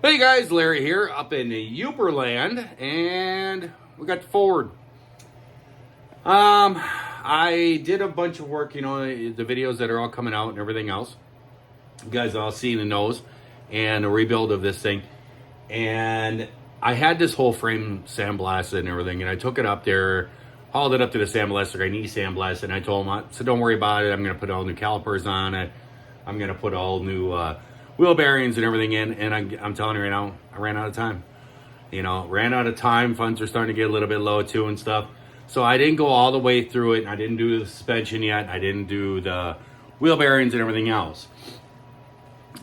Hey guys, Larry here up in Uberland, and we got the Ford. I did a bunch of work, the videos that are all coming out and everything else. You guys all seen and knows, and a rebuild of this thing. And I had this whole frame sandblasted and everything, and I took it up there, hauled it up to the sandblaster. I need sandblast, and I told him, so don't worry about it. I'm going to put all new calipers on it. I'm going to put all new wheel bearings and everything in, and I'm telling you right now, I ran out of time. Ran out of time. Funds are starting to get a little bit low too and stuff. So I didn't go all the way through it. I didn't do the suspension yet. I didn't do the wheel bearings and everything else.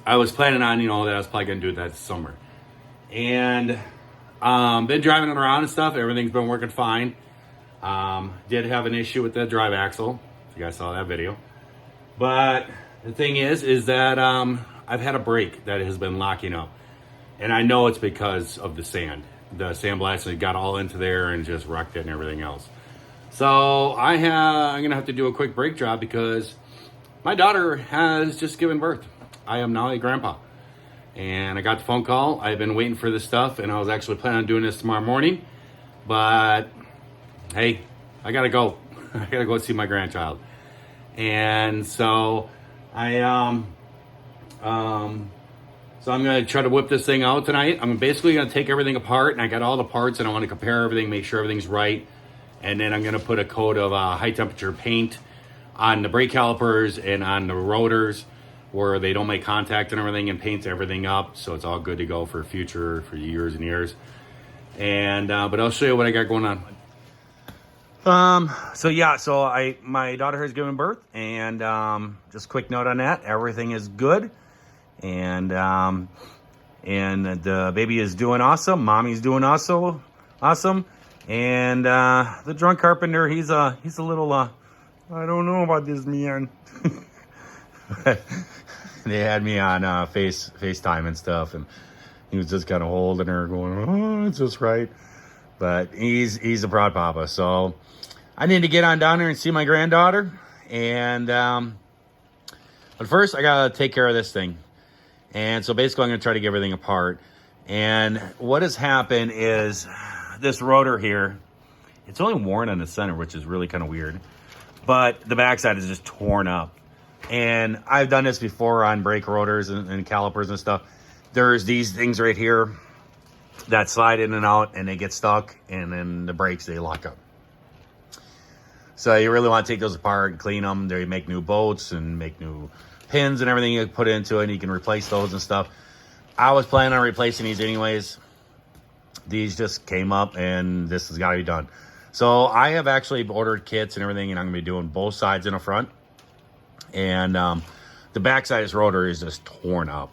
I was planning on, that I was probably going to do that this summer. And been driving it around and stuff. Everything's been working fine. Did have an issue with the drive axle. If you guys saw that video. But the thing is that I've had a brake that has been locking up. And I know it's because of the sand. The sandblasting got all into there and just wrecked it and everything else. So I'm going to have to do a quick brake job because my daughter has just given birth. I am now a grandpa. And I got the phone call. I've been waiting for this stuff, and I was actually planning on doing this tomorrow morning. But, hey, I got to go. I got to go see my grandchild. And so so I'm going to try to whip this thing out tonight. I'm basically going to take everything apart, and I got all the parts, and I want to compare everything, make sure everything's right. And then I'm going to put a coat of high temperature paint on the brake calipers and on the rotors where they don't make contact and everything, and paint everything up so it's all good to go for future, for years and years. And but I'll show you what I got going on. So my daughter has given birth, and just a quick note on that, everything is good. And the baby is doing awesome. Mommy's doing awesome. And the drunk carpenter, he's a little I don't know about this man. They had me on FaceTime and stuff, and he was just kind of holding her, going, "Oh, it's just right." But he's a proud papa, so I need to get on down there and see my granddaughter. And but first, I gotta take care of this thing. And so basically I'm going to try to get everything apart. And what has happened is this rotor here, it's only worn on the center, which is really kind of weird. But the backside is just torn up. And I've done this before on brake rotors and calipers and stuff. There's these things right here that slide in and out, and they get stuck. And then the brakes, they lock up. So you really want to take those apart and clean them. They make new bolts and make new pins and everything you put into it, and you can replace those and stuff. I was planning on replacing these anyways. These just came up, and this has got to be done. So I have actually ordered kits and everything, and I'm going to be doing both sides in the front. And the back side of this rotor is just torn up.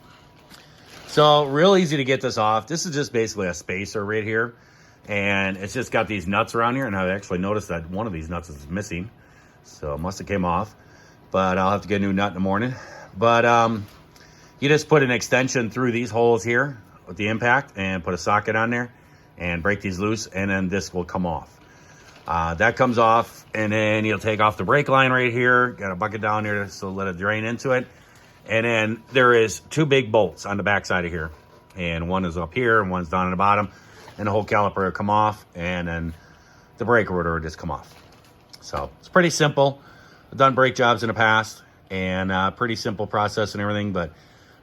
So real easy to get this off. This is just basically a spacer right here. And it's just got these nuts around here, and I've actually noticed that one of these nuts is missing. So it must have came off. But I'll have to get a new nut in the morning. But you just put an extension through these holes here with the impact and put a socket on there and break these loose, and then this will come off. That comes off, and then you'll take off the brake line right here. Got a bucket down here so let it drain into it. And then there is two big bolts on the back side of here. And one is up here and one's down at the bottom. And the whole caliper will come off, and then the brake rotor will just come off. So it's pretty simple. I've done brake jobs in the past, and pretty simple process and everything, but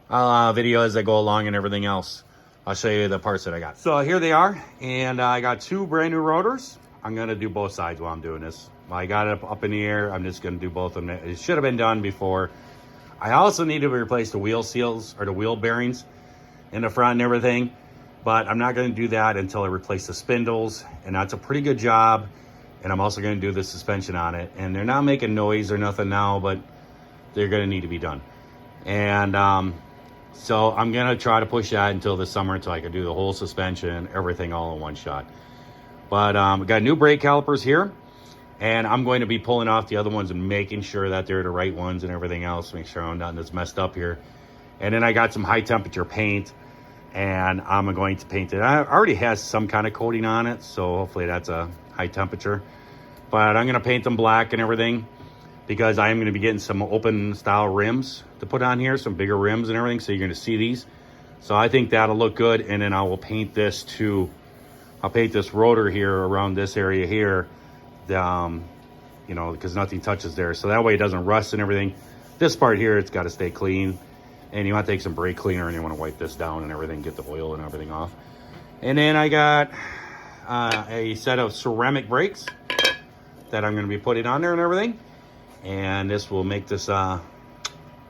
I'll video as I go along and everything else. I'll show you the parts that I got. So here they are, and I got two brand new rotors. I'm going to do both sides while I'm doing this. I got it up in the air. I'm just going to do both of them. It should have been done before. I also need to replace the wheel seals or the wheel bearings in the front and everything, but I'm not going to do that until I replace the spindles, and that's a pretty good job. And I'm also going to do the suspension on it. And they're not making noise or nothing now, but they're going to need to be done. And so I'm going to try to push that until the summer until I can do the whole suspension, everything all in one shot. But we got new brake calipers here. And I'm going to be pulling off the other ones and making sure that they're the right ones and everything else. Make sure I'm nothing that's messed up here. And then I got some high temperature paint. And I'm going to paint it. I already has some kind of coating on it. So hopefully that's a high temperature. But I'm going to paint them black and everything, because I am going to be getting some open style rims to put on here, some bigger rims and everything. So you're going to see these. So I think that'll look good. And then I will paint this I'll paint this rotor here around this area here, you know, because nothing touches there. So that way it doesn't rust and everything. This part here, it's got to stay clean. And you want to take some brake cleaner and you want to wipe this down and everything, get the oil and everything off. And then I got a set of ceramic brakes that I'm going to be putting on there and everything. And this will make this real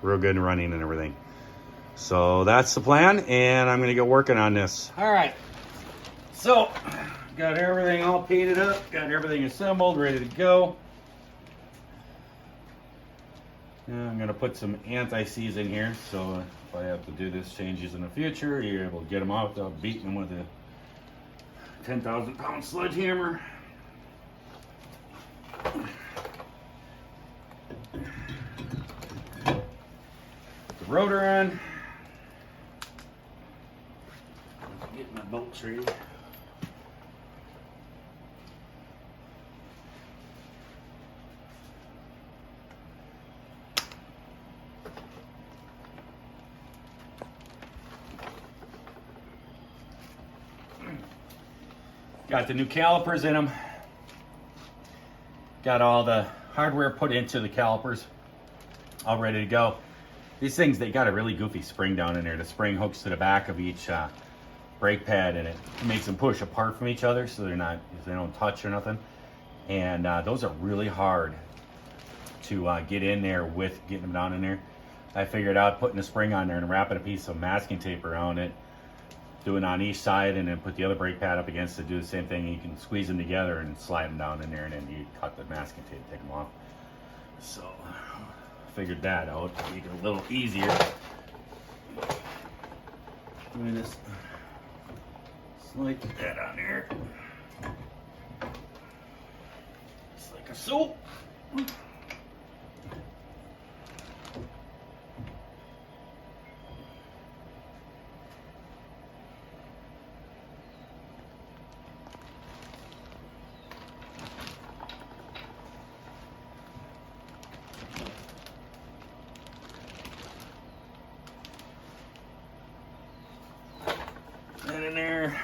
good and running and everything. So that's the plan, and I'm going to get working on this. All right. So, got everything all painted up, got everything assembled, ready to go. Now I'm going to put some anti-seize in here, so if I have to do this changes in the future, you're able to get them off without beating them with a 10,000-pound sledgehammer. The rotor on. Get my bolts ready. Got the new calipers in them. Got all the hardware put into the calipers, all ready to go. These things, they got a really goofy spring down in there. The spring hooks to the back of each brake pad, and it makes them push apart from each other so they don't touch or nothing. And those are really hard to get in there with getting them down in there. I figured out putting a spring on there and wrapping a piece of masking tape around it, doing on each side, and then put the other brake pad up against it, do the same thing. You can squeeze them together and slide them down in there, and then you cut the masking tape, take them off. So figured that out to make it a little easier. Doing this like that on there, just like a so. That in there.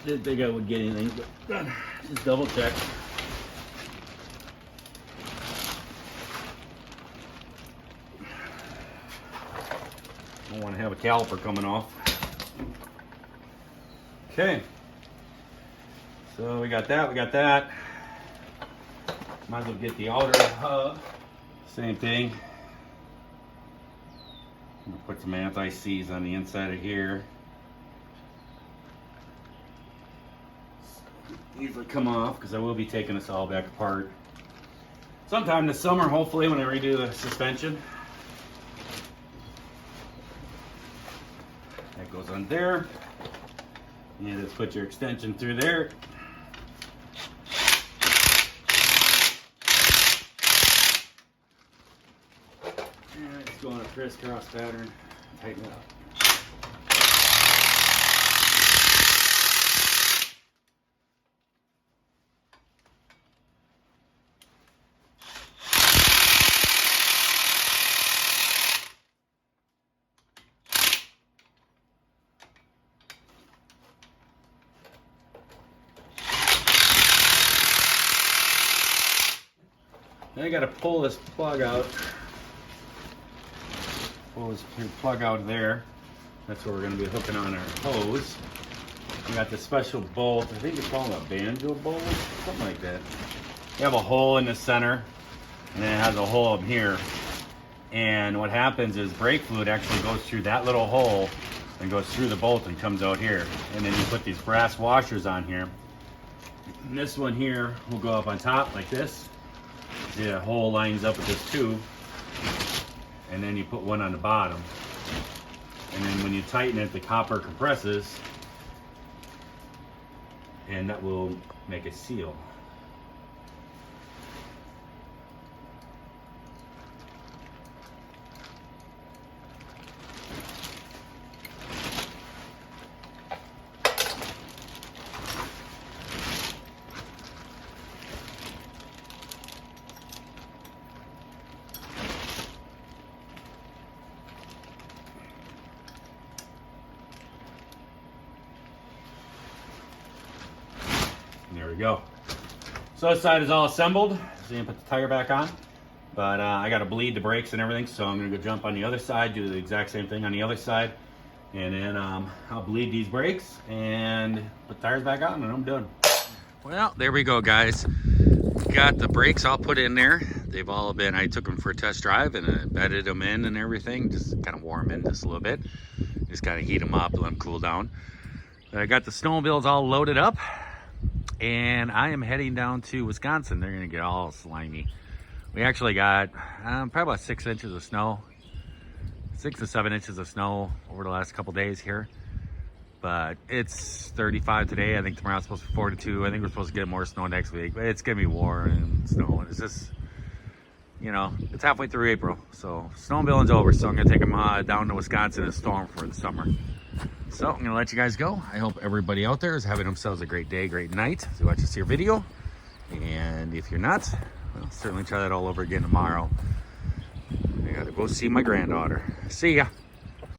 Didn't think I would get anything, but just double check. Don't want to have a caliper coming off. Okay. So we got that, Might as well get the outer hub. Same thing. I'm gonna put some anti-seize on the inside of here. Easily come off because I will be taking this all back apart sometime this summer, hopefully, when I redo the suspension. That goes on there. You just put your extension through there. And it's going a crisscross pattern. Tighten it up. Then I got to pull this plug out. Pull this plug out there. That's where we're going to be hooking on our hose. We got the special bolt. I think it's called a banjo bolt, something like that. You have a hole in the center, and then it has a hole up here. And what happens is brake fluid actually goes through that little hole and goes through the bolt and comes out here. And then you put these brass washers on here. And this one here will go up on top like this. The hole lines up with this tube, and then you put one on the bottom, And then when you tighten it, the copper compresses, and that will make a seal. There we go. So this side is all assembled. So you can put the tire back on. But I got to bleed the brakes and everything, so I'm going to go jump on the other side, do the exact same thing on the other side. And then I'll bleed these brakes and put the tires back on, and I'm done. Well, there we go, guys. Got the brakes all put in there. They've all been, I took them for a test drive and bedded them in and everything. Just kind of warm in just a little bit. Just kind of heat them up, let them cool down. I got the snowmobiles all loaded up. And I am heading down to Wisconsin. They're gonna get all slimy. We actually got probably about 6 inches of snow, 6 to 7 inches of snow over the last couple days here. But it's 35 today. I think tomorrow's supposed to be 42. I think we're supposed to get more snow next week. But it's gonna be warm and snow. And it's just, you know, it's halfway through April, so snowmobiling's over. So I'm gonna take them down to Wisconsin and storm for the summer. So I'm gonna let you guys go. I hope everybody out there is having themselves a great day, great night as you watch this here video. And if you're not, I'll certainly try that all over again tomorrow. I gotta go see my granddaughter. See ya.